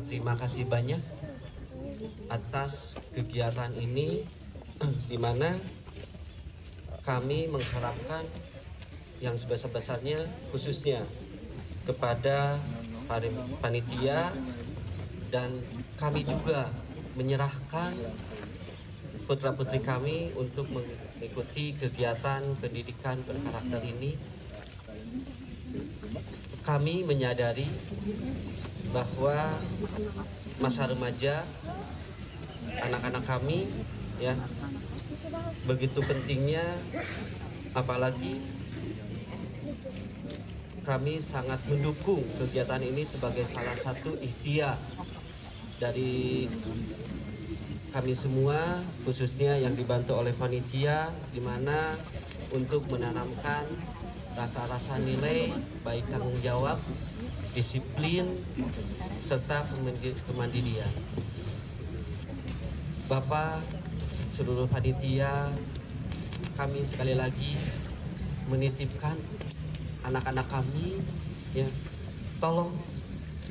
terima kasih banyak atas kegiatan ini di mana kami mengharapkan yang sebesar-besarnya khususnya kepada panitia, dan kami juga menyerahkan putra-putri kami untuk mengikuti kegiatan pendidikan berkarakter ini. Kami menyadari bahwa masa remaja anak-anak kami ya begitu pentingnya, apalagi kami sangat mendukung kegiatan ini sebagai salah satu ikhtiar dari kami semua, khususnya yang dibantu oleh panitia, di mana untuk menanamkan rasa-rasa nilai baik tanggung jawab, disiplin, serta kemandirian. Bapak, seluruh panitia, kami sekali lagi menitipkan anak-anak kami, ya, tolong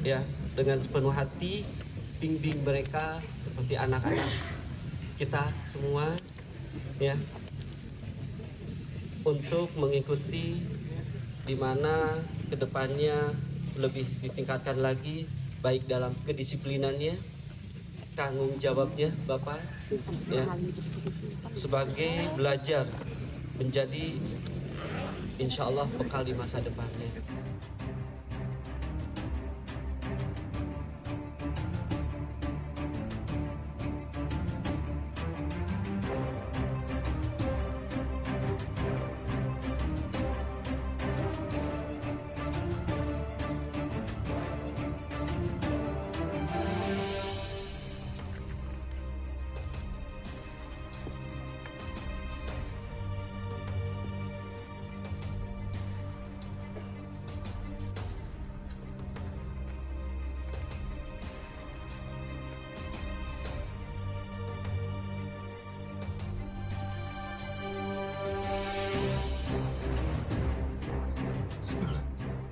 ya dengan sepenuh hati bimbing mereka seperti anak-anak kita semua, ya, untuk mengikuti di mana kedepannya lebih ditingkatkan lagi baik dalam kedisiplinannya, tanggung jawabnya Bapak, ya, sebagai belajar menjadi insya Allah bekal di masa depannya.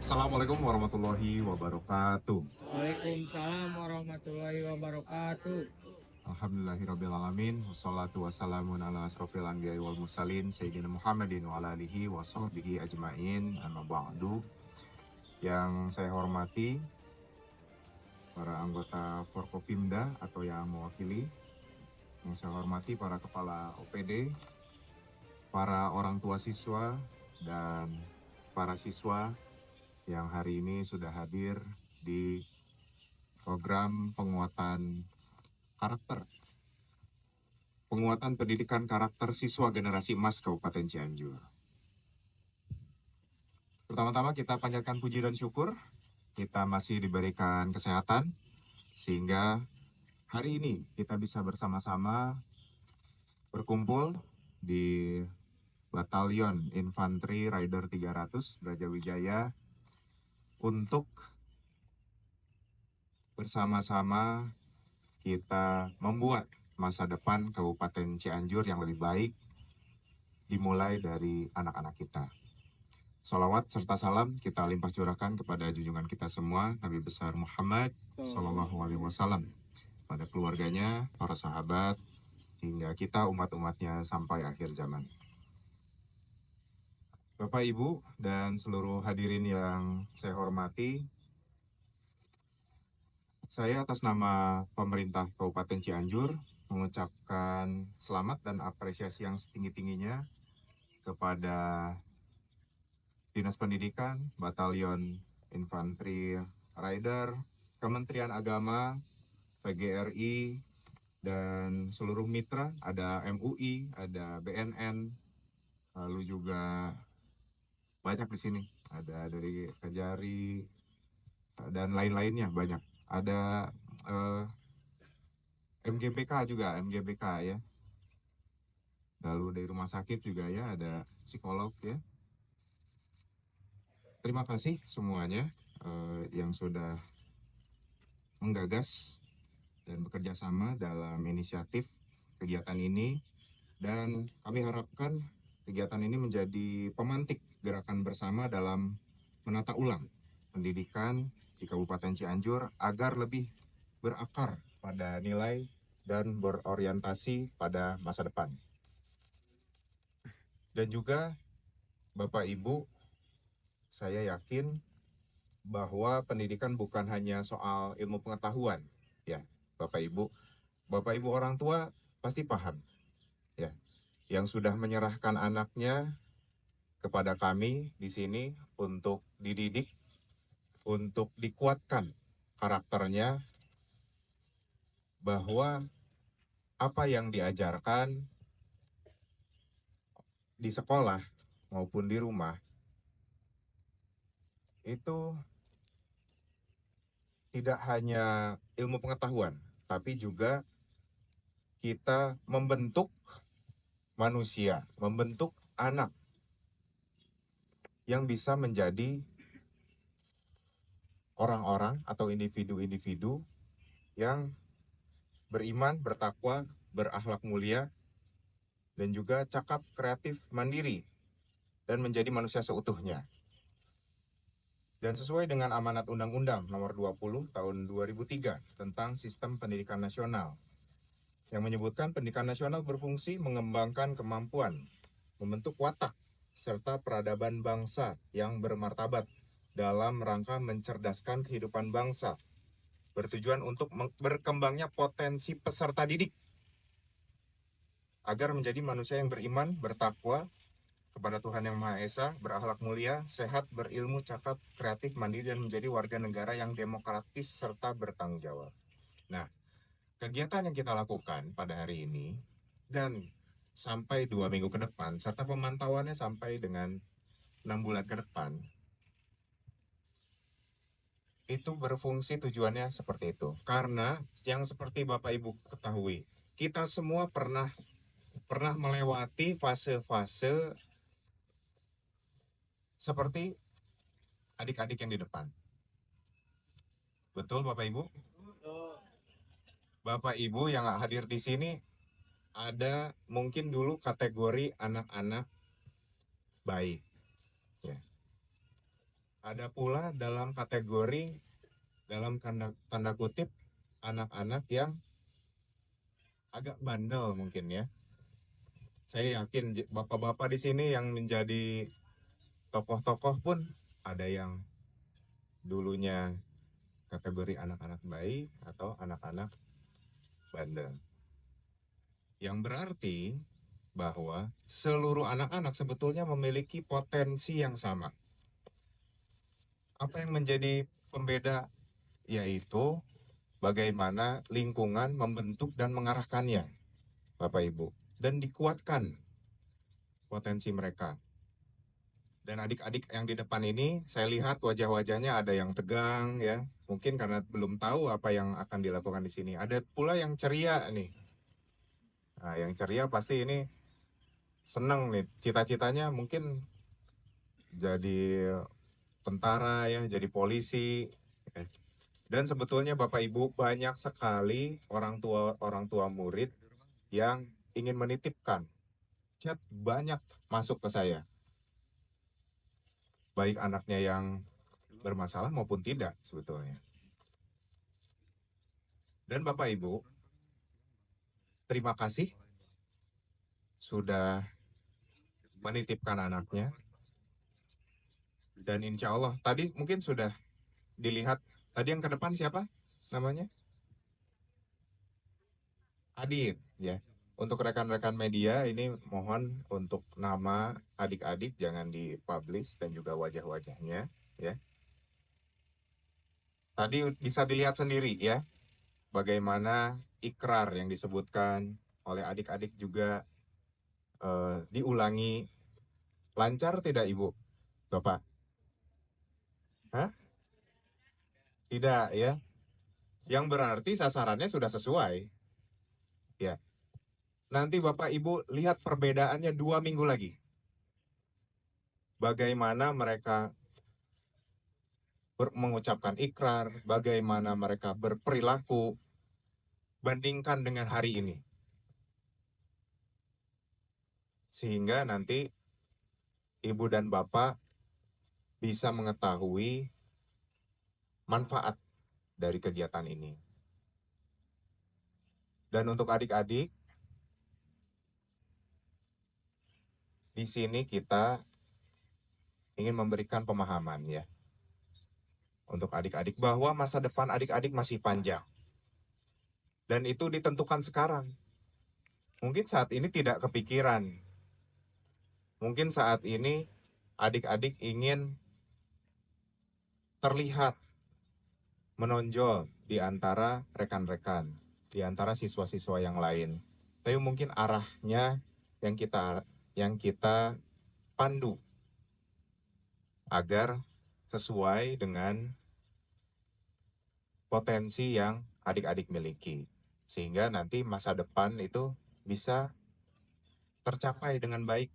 Assalamualaikum warahmatullahi wabarakatuh. Waalaikumsalam warahmatullahi wabarakatuh. Alhamdulillahirrabbilalamin. Wassalatu wassalamun ala asrofil anbiya'i wal mursalin Sayyidina Muhammadin wa ala alihi wa sahbihi ajma'in, amma ba'du. Yang saya hormati para anggota Forkopimda atau yang mewakili, yang saya hormati para kepala OPD, para orang tua siswa, dan para siswa yang hari ini sudah hadir di program penguatan pendidikan karakter siswa generasi emas Kabupaten Cianjur. Pertama-tama kita panjatkan puji dan syukur, kita masih diberikan kesehatan sehingga hari ini kita bisa bersama-sama berkumpul di Batalion Infanteri Rider 300 Brajawijaya untuk bersama-sama kita membuat masa depan Kabupaten Cianjur yang lebih baik, dimulai dari anak-anak kita. Sholawat serta salam kita limpah curahkan kepada junjungan kita semua, Nabi besar Muhammad Sallallahu Alaihi Wasallam, pada keluarganya, para sahabat, hingga kita umat-umatnya sampai akhir zaman. Bapak, Ibu, dan seluruh hadirin yang saya hormati, saya atas nama pemerintah Kabupaten Cianjur mengucapkan selamat dan apresiasi yang setinggi-tingginya kepada Dinas Pendidikan, Batalion Infanteri Rider, Kementerian Agama, PGRI, dan seluruh mitra, ada MUI, ada BNN, lalu juga banyak di sini, ada dari Kejari dan lain-lainnya banyak. Ada MGBK juga, MGBK ya. Lalu dari rumah sakit juga ya, ada psikolog ya. Terima kasih semuanya yang sudah menggagas dan bekerja sama dalam inisiatif kegiatan ini, dan kami harapkan kegiatan ini menjadi pemantik gerakan bersama dalam menata ulang pendidikan di Kabupaten Cianjur agar lebih berakar pada nilai dan berorientasi pada masa depan. Dan juga Bapak Ibu, saya yakin bahwa pendidikan bukan hanya soal ilmu pengetahuan, ya Bapak Ibu orang tua pasti paham, ya, yang sudah menyerahkan anaknya kepada kami di sini untuk dididik, untuk dikuatkan karakternya, bahwa apa yang diajarkan di sekolah maupun di rumah itu tidak hanya ilmu pengetahuan, tapi juga kita membentuk manusia, membentuk anak yang bisa menjadi orang-orang atau individu-individu yang beriman, bertakwa, berakhlak mulia, dan juga cakap, kreatif, mandiri, dan menjadi manusia seutuhnya. Dan sesuai dengan amanat Undang-Undang Nomor 20 Tahun 2003 tentang Sistem Pendidikan Nasional, yang menyebutkan pendidikan nasional berfungsi mengembangkan kemampuan, membentuk watak, serta peradaban bangsa yang bermartabat dalam rangka mencerdaskan kehidupan bangsa, bertujuan untuk berkembangnya potensi peserta didik agar menjadi manusia yang beriman, bertakwa kepada Tuhan Yang Maha Esa, berakhlak mulia, sehat, berilmu, cakap, kreatif, mandiri, dan menjadi warga negara yang demokratis serta bertanggung jawab. Nah, kegiatan yang kita lakukan pada hari ini dan sampai 2 minggu ke depan, serta pemantauannya sampai dengan 6 bulan ke depan, itu berfungsi tujuannya seperti itu. Karena yang seperti Bapak Ibu ketahui, kita semua pernah melewati fase-fase seperti adik-adik yang di depan. Betul Bapak Ibu? Bapak Ibu yang hadir di sini ada mungkin dulu kategori anak-anak baik. Ya. Ada pula dalam kategori, dalam tanda kutip, anak-anak yang agak bandel mungkin ya. Saya yakin bapak-bapak di sini yang menjadi tokoh-tokoh pun ada yang dulunya kategori anak-anak baik atau anak-anak bandel. Yang berarti bahwa seluruh anak-anak sebetulnya memiliki potensi yang sama. Apa yang menjadi pembeda yaitu bagaimana lingkungan membentuk dan mengarahkannya, Bapak Ibu, dan dikuatkan potensi mereka. Dan adik-adik yang di depan ini, saya lihat wajah-wajahnya ada yang tegang ya, mungkin karena belum tahu apa yang akan dilakukan di sini. Ada pula yang ceria nih. Nah, yang ceria pasti ini senang nih, cita-citanya mungkin jadi tentara ya, jadi polisi. Dan sebetulnya Bapak Ibu banyak sekali orang tua murid yang ingin menitipkan chat banyak masuk ke saya. Baik anaknya yang bermasalah maupun tidak sebetulnya. Dan Bapak Ibu, terima kasih sudah menitipkan anaknya. Dan insya Allah, tadi mungkin sudah dilihat, tadi yang ke depan siapa namanya? Adit, ya. Untuk rekan-rekan media, ini mohon untuk nama adik-adik jangan dipublish dan juga wajah-wajahnya, ya. Tadi bisa dilihat sendiri, ya, bagaimana ikrar yang disebutkan oleh adik-adik juga diulangi. Lancar tidak, Ibu? Bapak? Hah? Tidak, ya. Yang berarti sasarannya sudah sesuai. Ya. Nanti Bapak Ibu lihat perbedaannya 2 minggu lagi. Bagaimana mereka mengucapkan ikrar, bagaimana mereka berperilaku, bandingkan dengan hari ini. Sehingga nanti Ibu dan Bapak bisa mengetahui manfaat dari kegiatan ini. Dan untuk adik-adik, di sini kita ingin memberikan pemahaman ya untuk adik-adik bahwa masa depan adik-adik masih panjang. Dan itu ditentukan sekarang. Mungkin saat ini tidak kepikiran. Mungkin saat ini adik-adik ingin terlihat menonjol di antara rekan-rekan, di antara siswa-siswa yang lain. Tapi mungkin arahnya yang kita pandu agar sesuai dengan potensi yang adik-adik miliki. Sehingga nanti masa depan itu bisa tercapai dengan baik.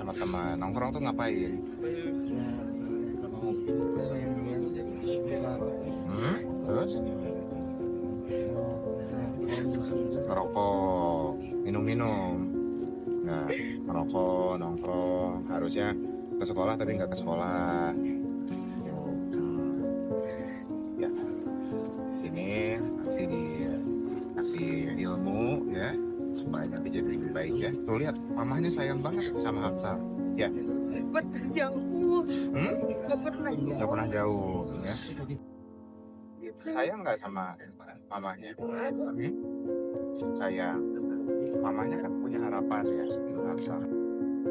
Sama-sama nongkrong tuh ngapain? Terus? Ngerokok, minum-minum. Nah, ngerokok, nongkrong. Harusnya ke sekolah tapi nggak ke sekolah. Ya, sini kasih ilmu ya. Supaya nanti jadi lebih baik ya. Tuh lihat, mamahnya sayang banget sama Hamzah. Ya. Jauh. Nggak pernah jauh ya. Sayang nggak sama mamahnya? Sayang. Mamahnya kan punya harapan ya.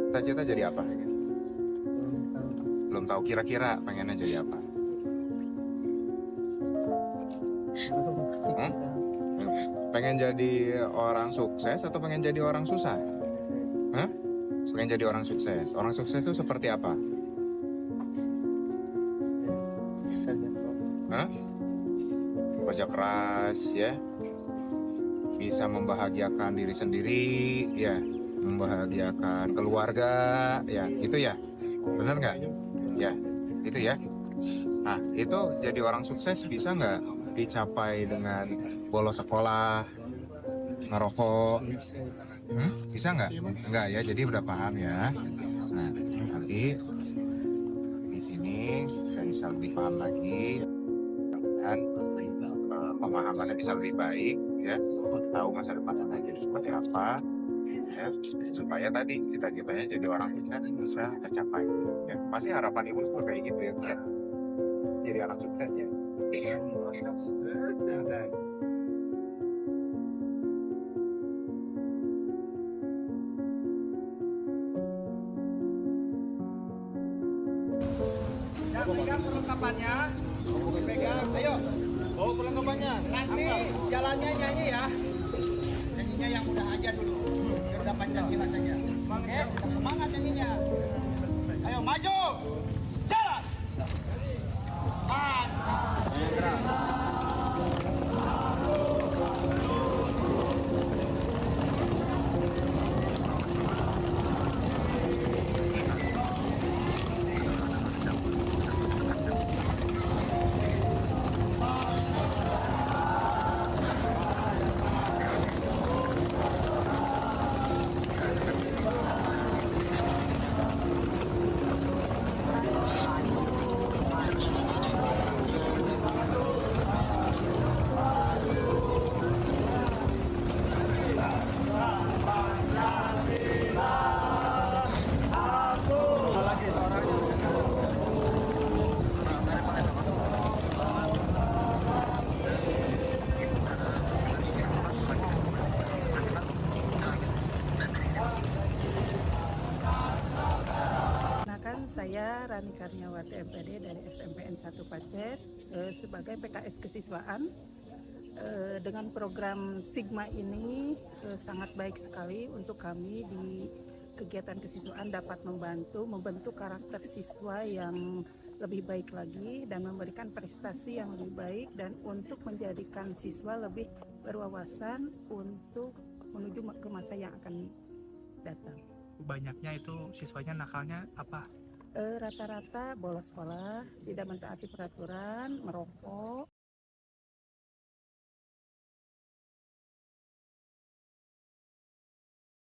Cita-cita jadi apa? Belum tahu, kira-kira pengennya jadi apa? Pengen jadi orang sukses atau pengen jadi orang susah? Hah? Pengen jadi orang sukses. Orang sukses itu seperti apa? Hah? Kerja keras ya. Bisa membahagiakan diri sendiri ya. Membahagiakan keluarga ya. Itu ya. Benar nggak? Ya. Itu ya. Nah, itu jadi orang sukses bisa nggak dicapai dengan bolos sekolah, ngerokok? Bisa nggak? Enggak ya, jadi udah paham ya. Nah, nanti di sini saya bisa lebih paham lagi dan pemahamannya bisa lebih baik ya, tahu masa depan anak jadi seperti apa ya, supaya tadi cita-citanya jadi orang sukses bisa tercapai ya. Pasti harapan ibu juga kayak gitu ya, jadi anak sukses ya. Pegang perlengkapannya, pegang, ayo, bawa perlengkapannya. Nanti jalannya nyanyi ya, nyanyinya yang mudah aja dulu, Garuda Pancasila saja. Oke, semangat nyanyinya. Ayo maju, jalan. Saya Rani Karniawati MPD dari SMPN 1 Pacet sebagai PKS Kesiswaan. Dengan program Sigma ini sangat baik sekali untuk kami di kegiatan kesiswaan, dapat membentuk karakter siswa yang lebih baik lagi dan memberikan prestasi yang lebih baik, dan untuk menjadikan siswa lebih berwawasan untuk menuju ke masa yang akan datang. Banyaknya itu siswanya nakalnya apa? Rata-rata bolos sekolah, tidak mentaati peraturan, merokok,